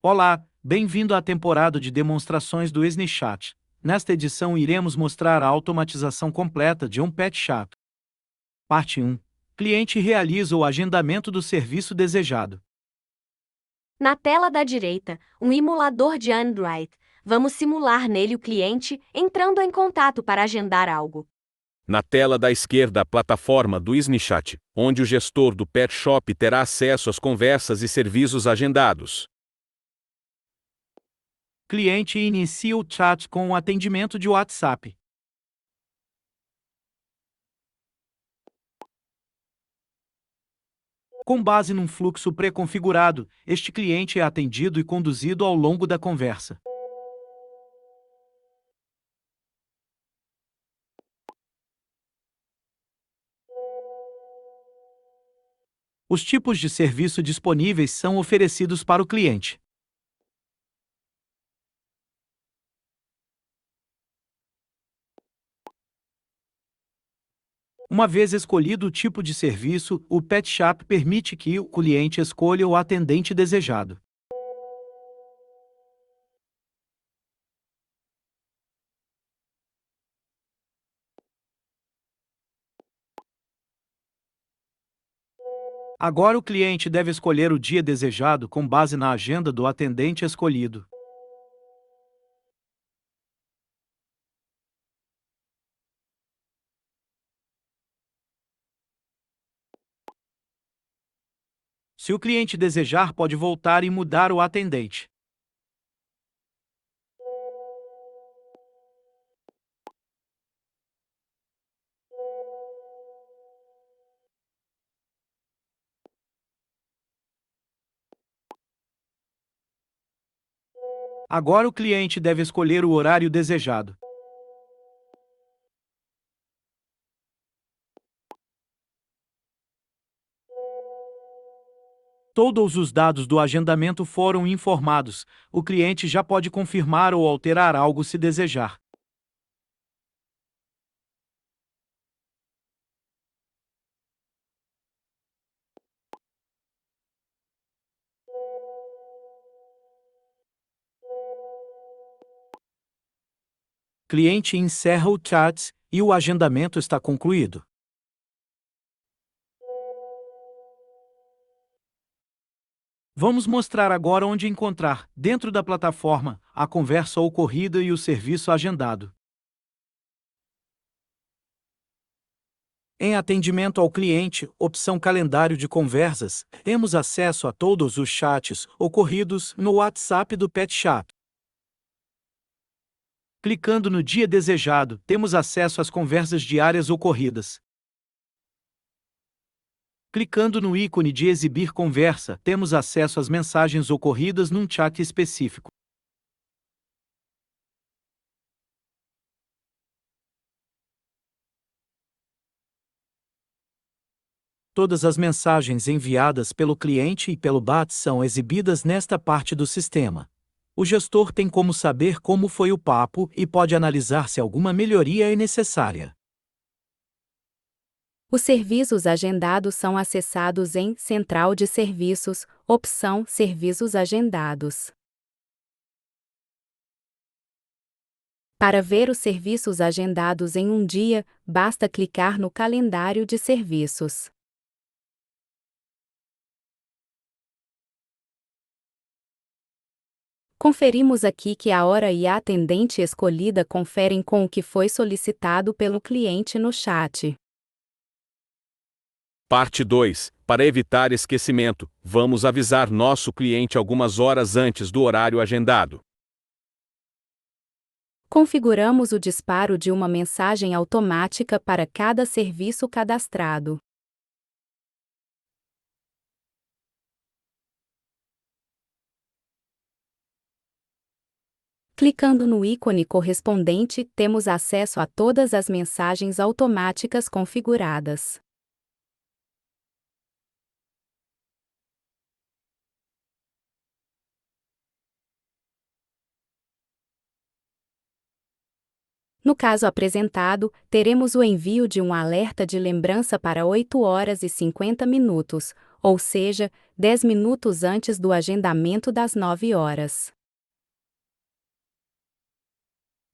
Olá, bem-vindo à temporada de demonstrações do SniChat. Nesta edição iremos mostrar a automatização completa de um pet chat. Parte 1. Cliente realiza o agendamento do serviço desejado. Na tela da direita, um emulador de Android. Vamos simular nele o cliente entrando em contato para agendar algo. Na tela da esquerda, a plataforma do SniChat, onde o gestor do Pet Shop terá acesso às conversas e serviços agendados. Cliente inicia o chat com o atendimento de WhatsApp. Com base num fluxo pré-configurado, este cliente é atendido e conduzido ao longo da conversa. Os tipos de serviço disponíveis são oferecidos para o cliente. Uma vez escolhido o tipo de serviço, o Pet Shop permite que o cliente escolha o atendente desejado. Agora o cliente deve escolher o dia desejado com base na agenda do atendente escolhido. Se o cliente desejar, pode voltar e mudar o atendente. Agora o cliente deve escolher o horário desejado. Todos os dados do agendamento foram informados. O cliente já pode confirmar ou alterar algo se desejar. Cliente encerra o chat e o agendamento está concluído. Vamos mostrar agora onde encontrar, dentro da plataforma, a conversa ocorrida e o serviço agendado. Em atendimento ao cliente, opção calendário de conversas, temos acesso a todos os chats ocorridos no WhatsApp do Pet Shop. Clicando no dia desejado, temos acesso às conversas diárias ocorridas. Clicando no ícone de exibir conversa, temos acesso às mensagens ocorridas num chat específico. Todas as mensagens enviadas pelo cliente e pelo bot são exibidas nesta parte do sistema. O gestor tem como saber como foi o papo e pode analisar se alguma melhoria é necessária. Os serviços agendados são acessados em Central de Serviços, opção Serviços agendados. Para ver os serviços agendados em um dia, basta clicar no calendário de serviços. Conferimos aqui que a hora e a atendente escolhida conferem com o que foi solicitado pelo cliente no chat. Parte 2. Para evitar esquecimento, vamos avisar nosso cliente algumas horas antes do horário agendado. Configuramos o disparo de uma mensagem automática para cada serviço cadastrado. Clicando no ícone correspondente, temos acesso a todas as mensagens automáticas configuradas. No caso apresentado, teremos o envio de um alerta de lembrança para 8 horas e 50 minutos, ou seja, 10 minutos antes do agendamento das 9 horas.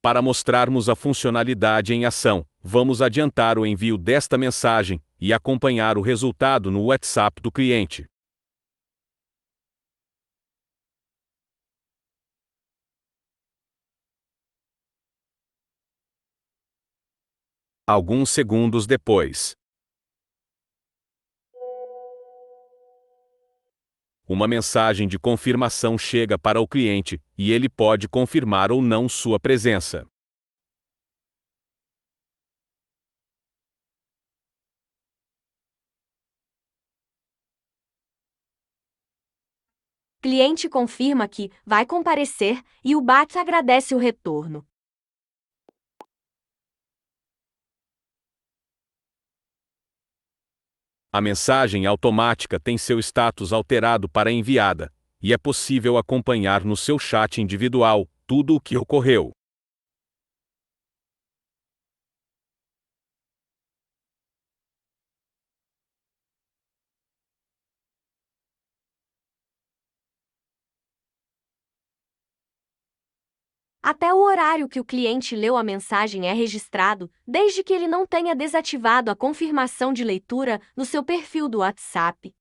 Para mostrarmos a funcionalidade em ação, vamos adiantar o envio desta mensagem e acompanhar o resultado no WhatsApp do cliente. Alguns segundos depois, uma mensagem de confirmação chega para o cliente, e ele pode confirmar ou não sua presença. Cliente confirma que vai comparecer e o bot agradece o retorno. A mensagem automática tem seu status alterado para enviada, e é possível acompanhar no seu chat individual tudo o que ocorreu. Até o horário que o cliente leu a mensagem é registrado, desde que ele não tenha desativado a confirmação de leitura no seu perfil do WhatsApp.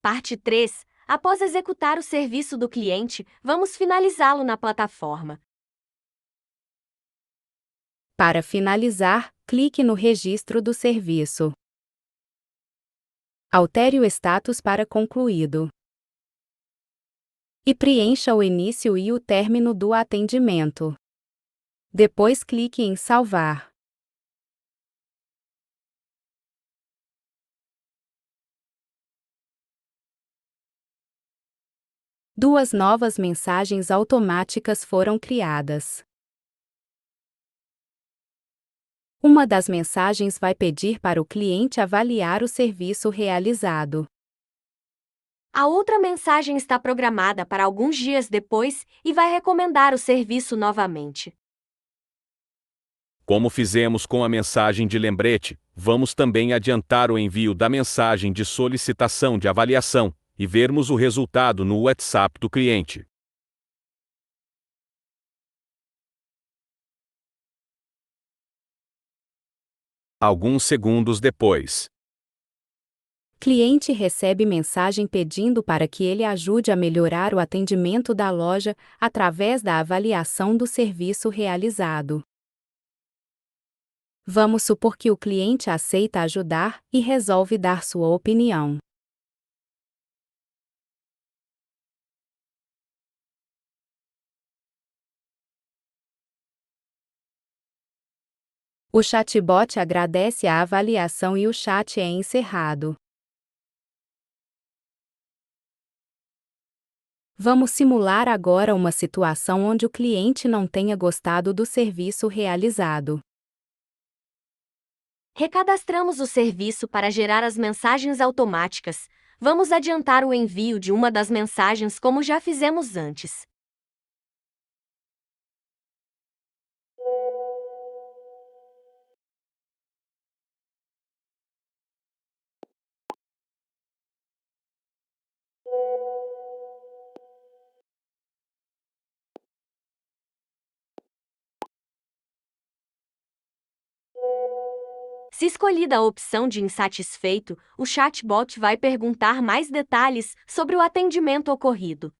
Parte 3. Após executar o serviço do cliente, vamos finalizá-lo na plataforma. Para finalizar, clique no registro do serviço. Altere o status para concluído. E preencha o início e o término do atendimento. Depois clique em salvar. Duas novas mensagens automáticas foram criadas. Uma das mensagens vai pedir para o cliente avaliar o serviço realizado. A outra mensagem está programada para alguns dias depois e vai recomendar o serviço novamente. Como fizemos com a mensagem de lembrete, vamos também adiantar o envio da mensagem de solicitação de avaliação e vermos o resultado no WhatsApp do cliente. Alguns segundos depois, Cliente recebe mensagem pedindo para que ele ajude a melhorar o atendimento da loja através da avaliação do serviço realizado. Vamos supor que o cliente aceita ajudar e resolve dar sua opinião. O chatbot agradece a avaliação e o chat é encerrado. Vamos simular agora uma situação onde o cliente não tenha gostado do serviço realizado. Recadastramos o serviço para gerar as mensagens automáticas. Vamos adiantar o envio de uma das mensagens como já fizemos antes. Se escolhida a opção de insatisfeito, o chatbot vai perguntar mais detalhes sobre o atendimento ocorrido.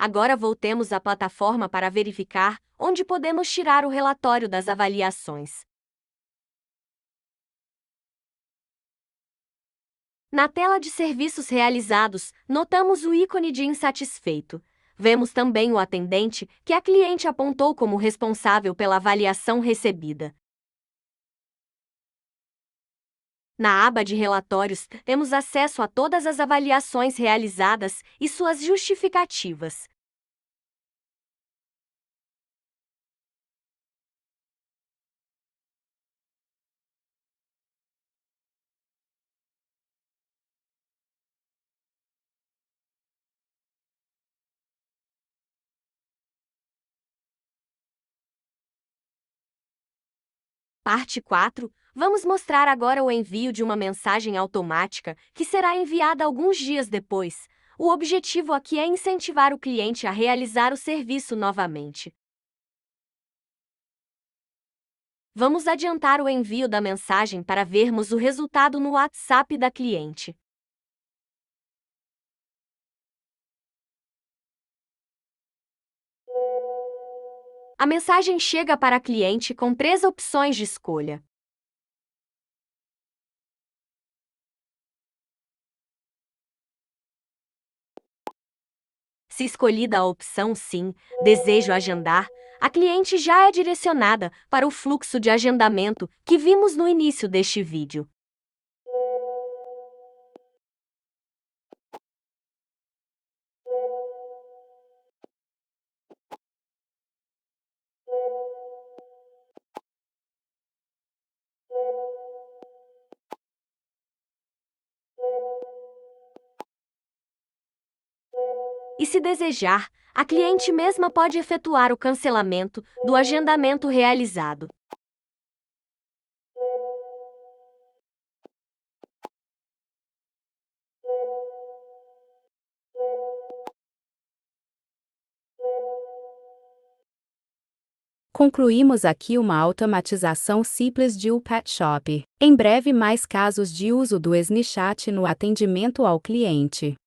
Agora voltemos à plataforma para verificar onde podemos tirar o relatório das avaliações. Na tela de serviços realizados, notamos o ícone de insatisfeito. Vemos também o atendente que a cliente apontou como responsável pela avaliação recebida. Na aba de relatórios, temos acesso a todas as avaliações realizadas e suas justificativas. Parte 4. Vamos mostrar agora o envio de uma mensagem automática que será enviada alguns dias depois. O objetivo aqui é incentivar o cliente a realizar o serviço novamente. Vamos adiantar o envio da mensagem para vermos o resultado no WhatsApp da cliente. A mensagem chega para a cliente com 3 opções de escolha. Se escolhida a opção Sim, desejo agendar, a cliente já é direcionada para o fluxo de agendamento que vimos no início deste vídeo. E se desejar, a cliente mesma pode efetuar o cancelamento do agendamento realizado. Concluímos aqui uma automatização simples de Pet Shop. Em breve mais casos de uso do SniChat no atendimento ao cliente.